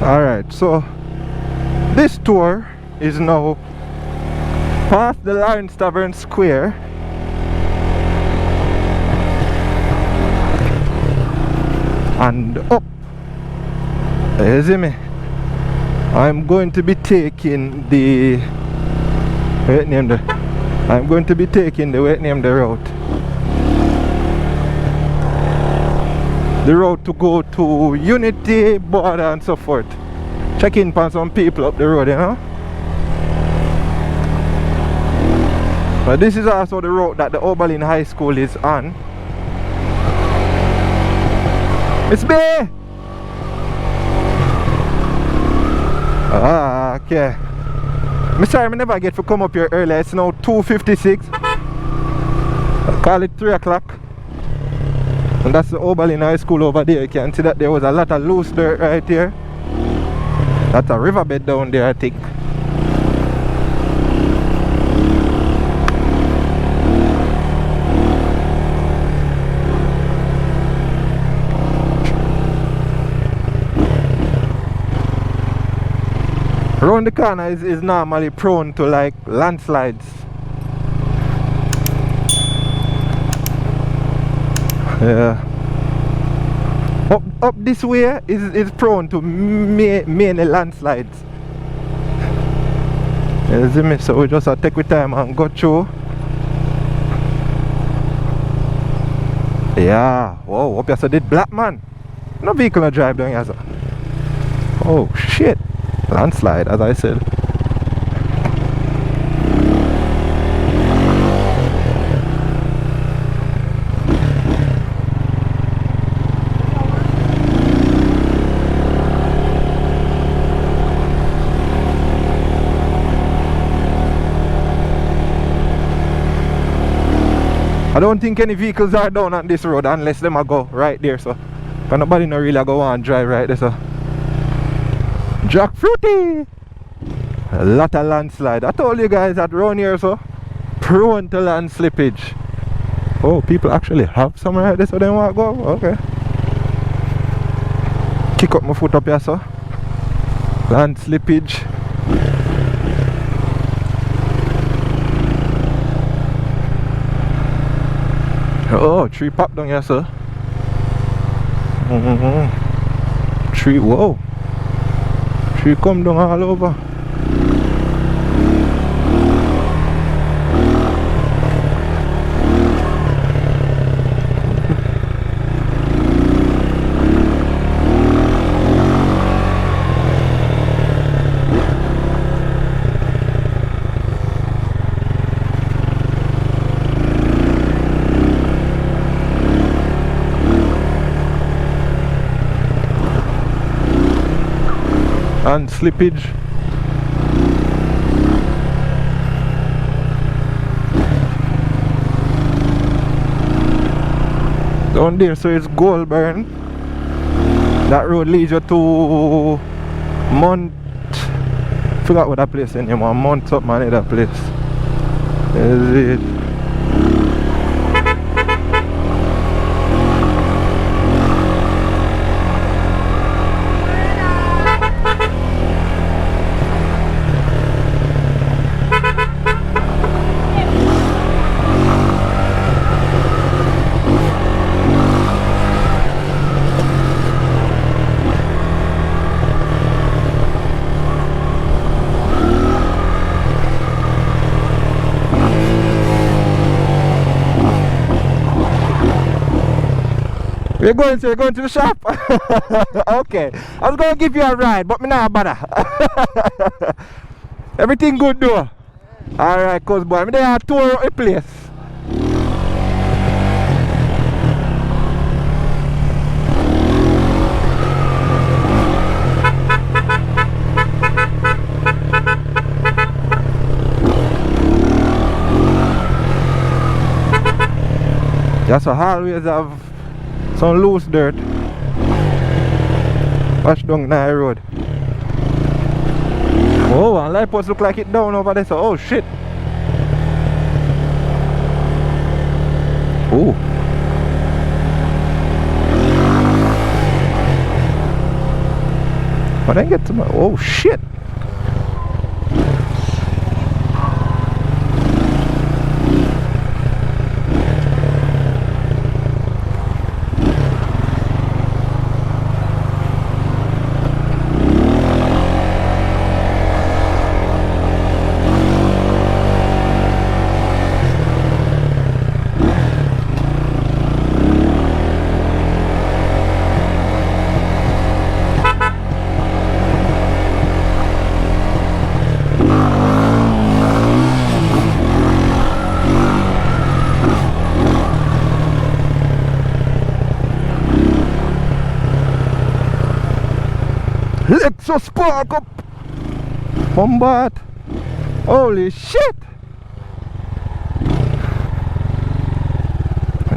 Alright, so this tour is now past the Lawrence Tavern Square and up. You see me? I'm going to be taking the I'm going to be taking the route. The road to go to Unity, Border and so forth. Check in on some people up the road, you know. But this is also the road that the Oberlin High School is on. Miss B! Ah, okay. I'm sorry, I never get to come up here early. It's now 2:56. I'll call it 3 o'clock. And that's the Oberlin High School over there. You can see that there was a lot of loose dirt right here. That's a riverbed down there, I think. Around the corner is normally prone to like landslides. Yeah. Up this way is prone to mainly landslides. You see me? So we just have to take our time and go through. Yeah. Whoa, up here so did black man. No vehicle no drive down here, sir. Oh shit. Landslide, as I said. I don't think any vehicles are down on this road unless them are go right there, so but nobody no really go on drive right there, so jackfruity. A lot of landslide. I told you guys that round here so prone to land slippage. Oh, people actually have somewhere like this so they want to go. Okay. Kick up my foot up here, so land slippage. Oh, tree pop down here, sir. Tree, whoa. Tree come down all over. And slippage. Down there, so it's Goldburn. That road leads you to Mount. Forgot what that place is anymore. Mount up, man, that place. Is it? We're going to the shop? Okay. I was going to give you a ride, but me not bother. Everything good though? Alright, cuz boy. Me there tour a place. Just always have some loose dirt. Wash down the road. Oh, and light post look like it down over there, so oh shit. Oh. But then get to my, oh shit. Let's so spark up! Bombard! Holy shit!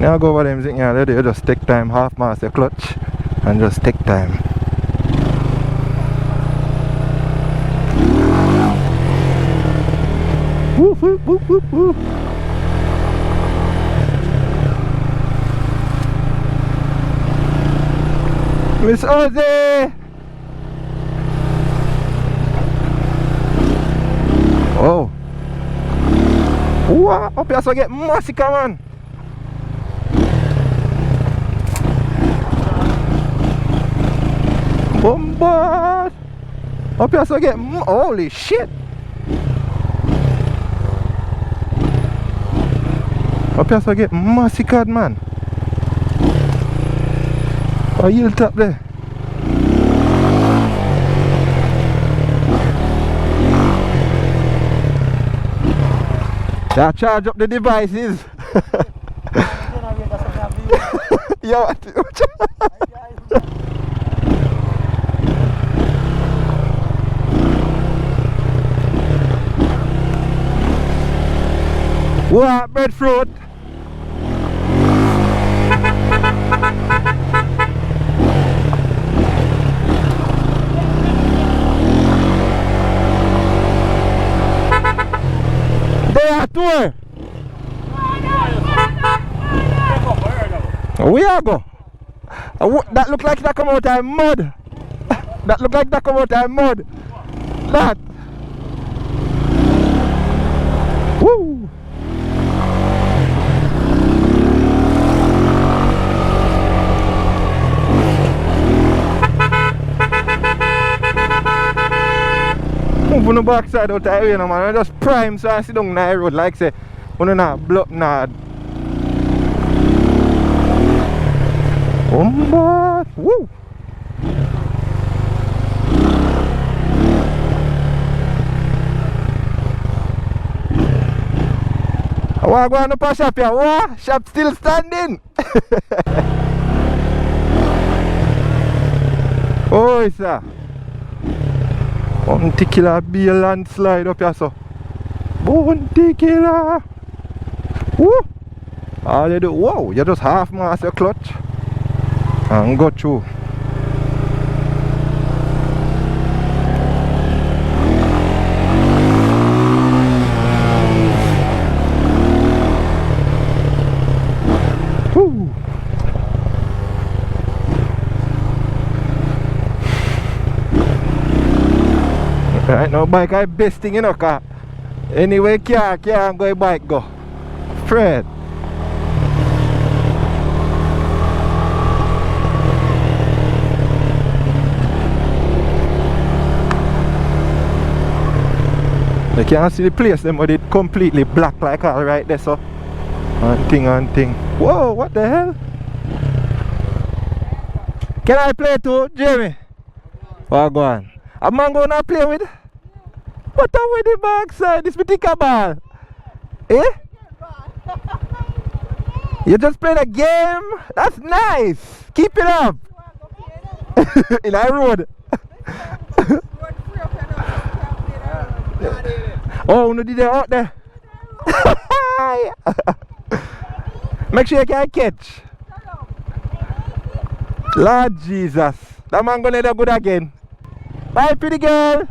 Now go over them things here, you just take time, half master clutch, and just take time. Woof woof woof woof woof. Miss Ozzy! Oh! Wow! Up here so get massacre, man! Bombard! Up here so get holy shit! Up here so get massacred, man! Oh, you'll tap there. They charge up the devices. Yo, what breadfruit? They are tour. We are go. That look like that come out of mud. That look like that come out of mud. That. Woo. Move on the back side out of here, man. I just prime so I sit down on the road like say, when not block nod. Woo! I want to go on the shop here. What? Shop still standing. Oh, it's a bounty killer be a landslide up here, so bounty killer. Woo! All you do, whoa, you just half mass your clutch and go through. Woo! Right now bike I best thing, you know, car anyway car can't go bike go. Fred. You can't see the place them, but it completely black like all right there, so and thing. Whoa, what the hell? Can I play too, Jamie? Oh, go on. A man gonna play with? What are with the backside? This particular ball? Eh? You just played a game? That's nice. Keep it up. In our road. Oh, no, did they out there? Make sure you can catch. Lord Jesus. That man gonna do good again. Bye, pretty girl.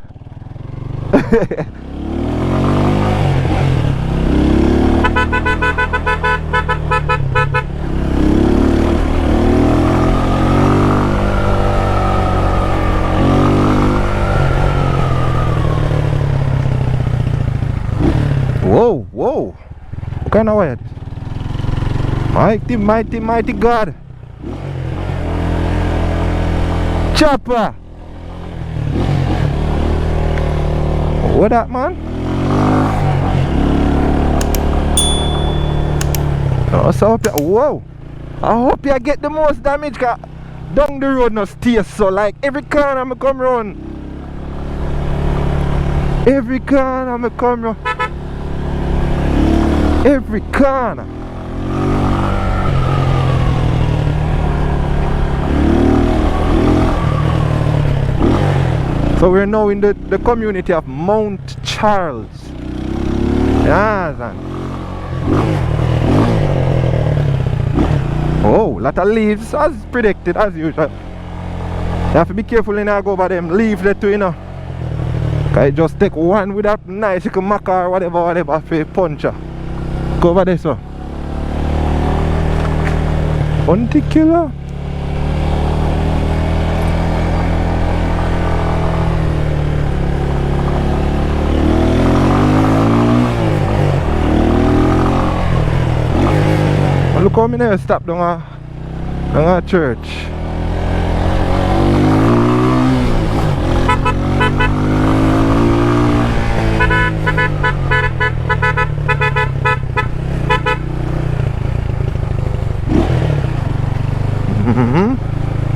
kind of wire? Mighty, mighty, mighty God. Chopper. What that, man? Oh, so I hope you, whoa. I hope you get the most damage, cause down the road no stay so like every corner I come round. Every corner I come round. Every corner. So we're now in the community of Mount Charles. Yeah, man. Oh, lot of leaves as predicted as usual. You have to be careful when I go over them leaves there too, you know. Cause just take one with that nice little maca or whatever for puncher. Go over there, so. Hunty killer. Look how I never stop down a church.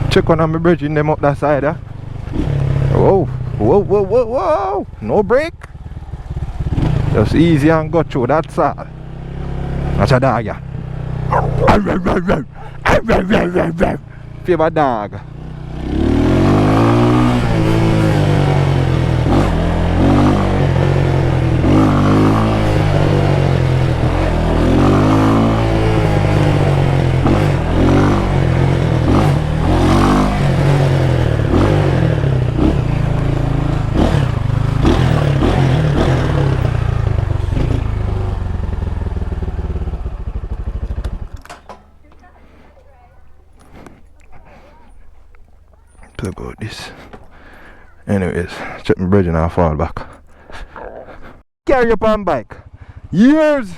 Check on my bridge in them up that side, yeah? Whoa, whoa, whoa, whoa, whoa! No brake. Just easy and go through, that's all. That's a dog, yeah. Favorite dog. About this. Anyways, check my bridge and I'll fall back. Carry up on bike. Years.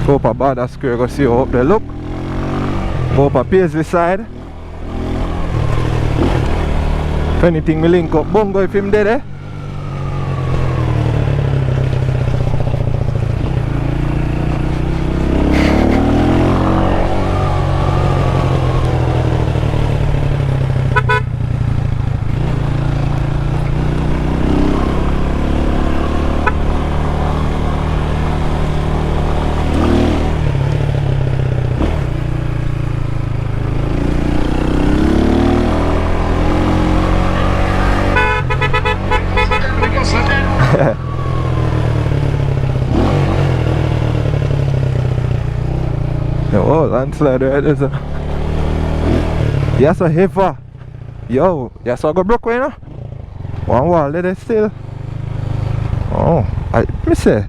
Go up a Panda square, go see how up there look. Go up a Paisley side. If anything we link up Bongo if him dead, eh? Oh, landslide right there. Yes, a heifer. Yo, yes, I got broke way, you know? One wall there still. Oh, let me see.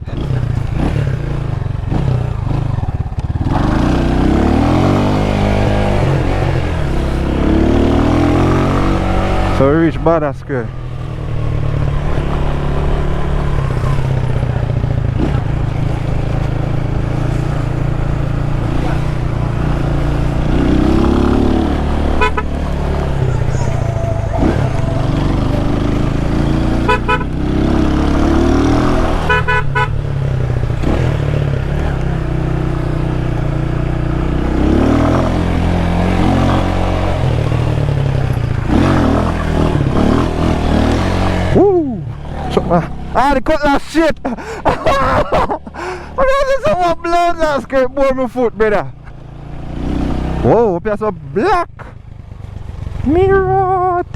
So we reach Panda square. Ah, the cutlass shit! I mean, there's some blood last skirt bore my foot, brother. Whoa, up here so black! Mirrored!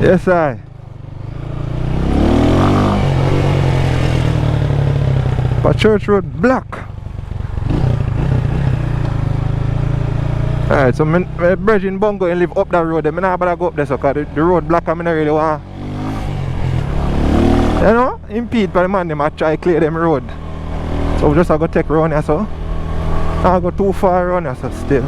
Yes, I. But Church Road black. Alright, so my brethren Bongo and live up that road. I'm not bother go up there so because the road block and I don't really want, you know, impede for the man them I try clear them road. So we just have to take round here so. I go too far around here so still.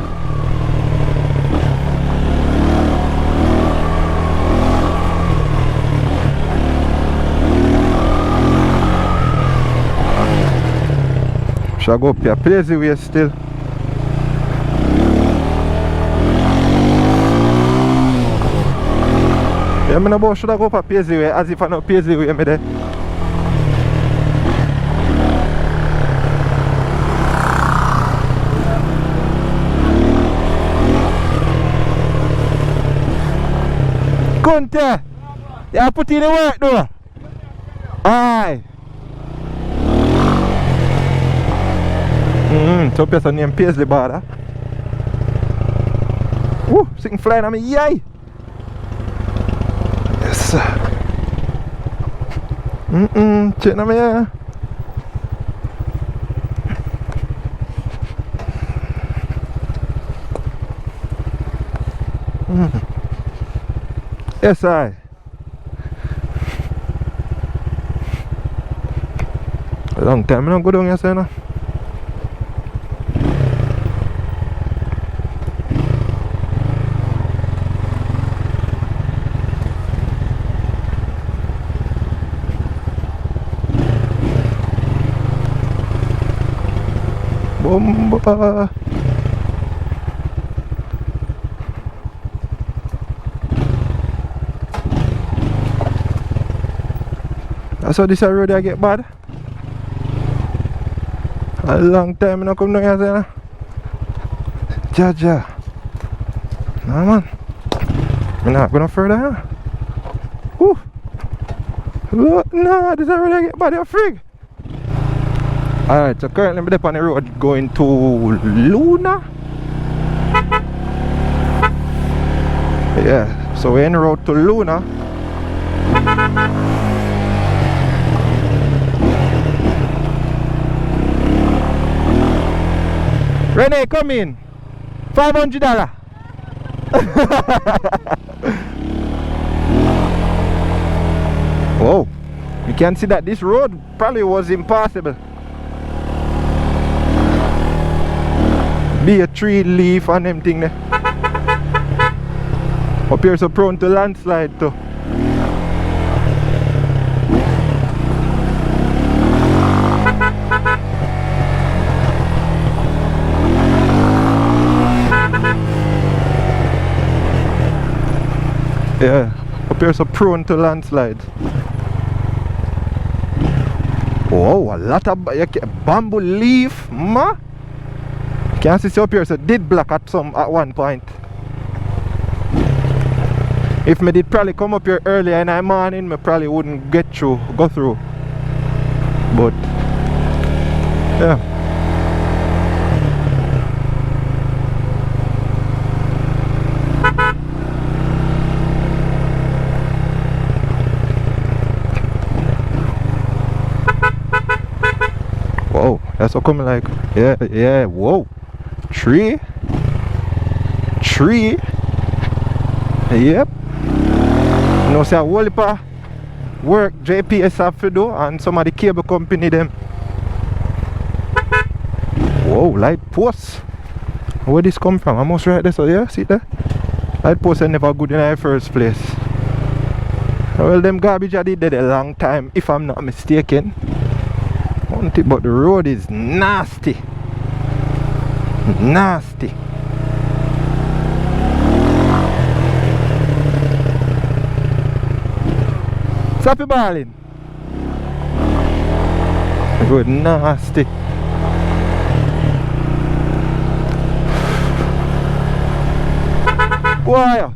Should I go up here? Plays the way still. Yeah, I know about should I go up a Paisley way as if I know Paisley way me there. Kunte! Yeah, put in the work though. Aye. So person named Paisley Bada. Woo, sitting flying on me, yay! Yes. Check on me here. Yes, I. A long time I don't go down here, say no. Bomba. That's how this road I get bad. A long time I don't come down here, say no. Jaja. Nah man. I'm not going further here. Woo. Look, nah, this road I get bad, you're frig. Alright, so currently I'm up on the road going to Luna. Yeah, so we're en route to Luna. Rene, come in. $500. Whoa, you can see that this road probably was impossible. Be a tree leaf and them thing there. Up here so prone to landslide too. Yeah, up here so prone to landslides. Whoa, a lot of bamboo leaf, ma. Can see up here so did block at one point. If me did probably come up here earlier in the morning, me probably wouldn't go through. But yeah. Whoa, that's what coming like. Yeah, whoa. Tree. Yep. You know, say a whole heap of work JPS have to do and some of the cable company them. Whoa, light posts. Where this come from? I must right there, so yeah, see there? Light posts are never good in the first place. Well, them garbage I did there a long time, if I'm not mistaken. But the road is nasty. Nasty. Stop your balling. Road nasty. Why?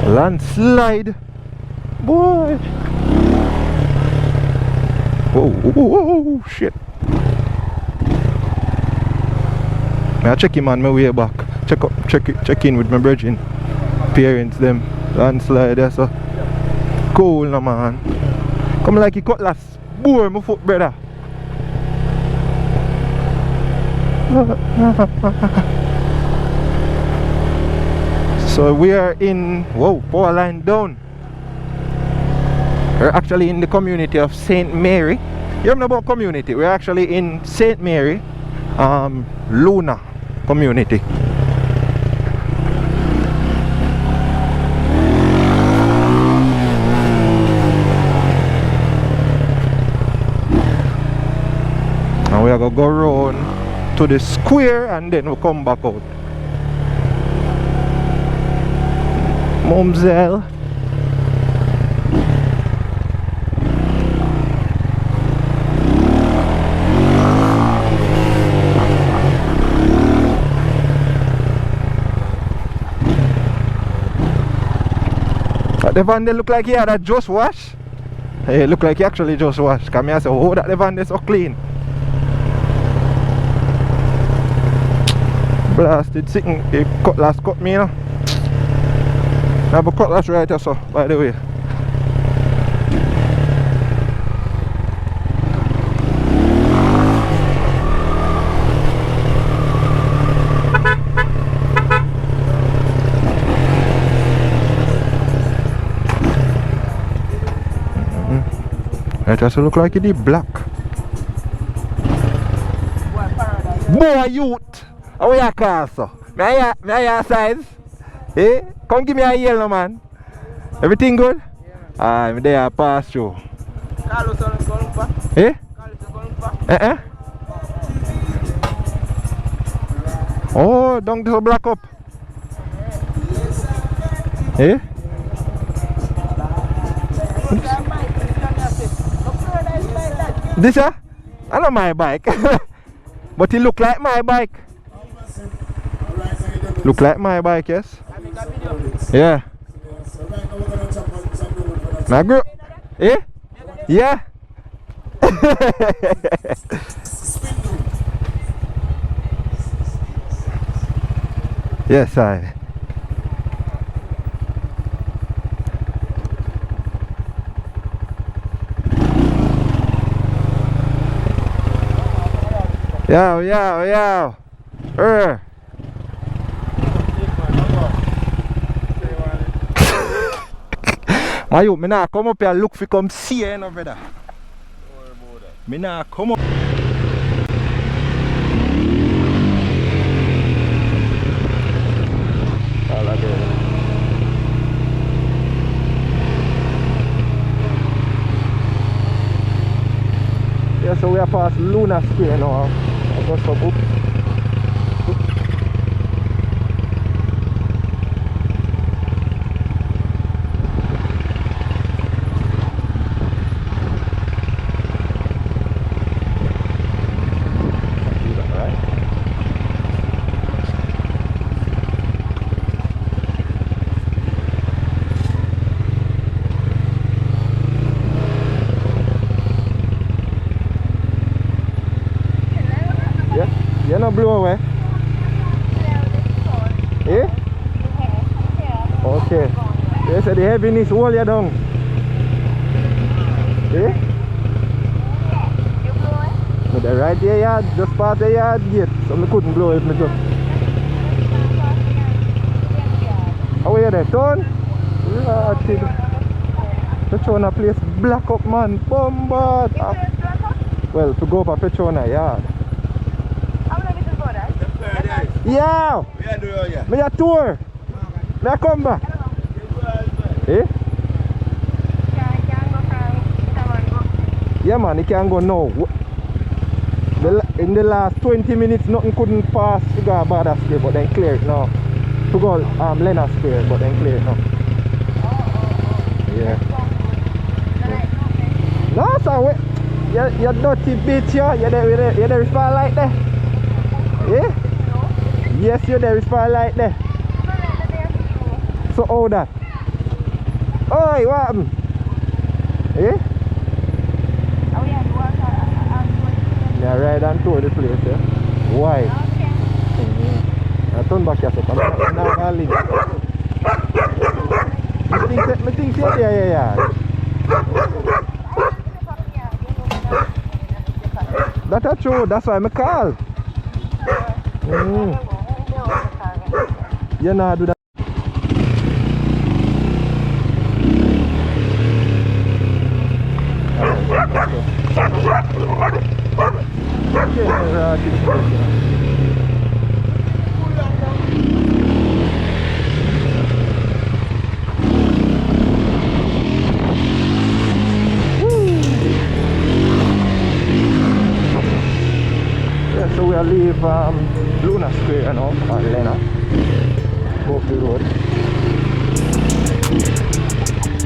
Landslide. Boy. Whoa, shit. I check him on my way back. Check in with my brethren. Parents them. Landslide, that's so cool no man. Come like you cutlass. Bore my foot, brother. So we are in, whoa, power line down. We're actually in the community of St. Mary. You don't know about community? We're actually in St. Mary, Luna community. And we are gonna go around to the square and then we'll come back out. Momzell. The van they look like he had a just wash. Hey, look like he actually just washed. Come here, say, oh, that the van is so clean. Blasted sitting, the cutlass cut me, you know. I have a cutlass right here, so by the way. It just look like it is black. Boy, youth! How are you, Carso? May I size? Eh? Come give me a yellow, man. Everything good? Yeah. I'm there, pass through. Eh? Oh, don't so black up. Eh? This I know my bike. But it look like my bike. Look like my bike, yes? Yeah. My girl. Eh? Yeah. Yes, I. Yo. My youth, me nah come up here look for come see you, no brother. Me nah come up. Yeah, so we are past Luna Square now. I got some book. You not blow away? Eh? Okay. They say the heaviness hold you down. Eh? But the right here yard, just past the yard gate. So I couldn't blow it, me just. How are you there? Turn? Petrona place black up, man. Bomba. Well, to go up a Petrona yard. Yeah! Me a tour! Me a come back! Eh? Yeah man, it can go now. In the last 20 minutes nothing couldn't pass to go Bada Square, but then clear it now. To go Lena Square, but then clear it now. Yeah. No sir, wait. You dirty bitch, you there is spotlight there? Yeah? Yes, you're there is spotlight there. So how that? Oi, what happened? Eh? Yeah, ride and tour the place, yeah? Why? I turn back here, so I'm not going to link. Me think yeah. That's true, that's why I call. You know, do that. Yeah, so we'll leave Luna Square now, or Lena. Go up the road.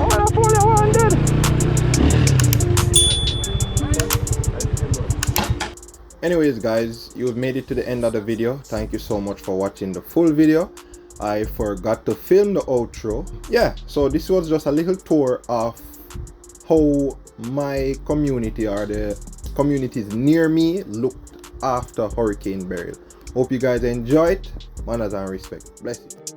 Oh, I pull you one dead. Anyways guys, you've made it to the end of the video. Thank you so much for watching the full video. I forgot to film the outro. Yeah, so this was just a little tour of how my community or the communities near me looked after Hurricane Beryl. Hope you guys enjoyed. Manners and respect. Bless you.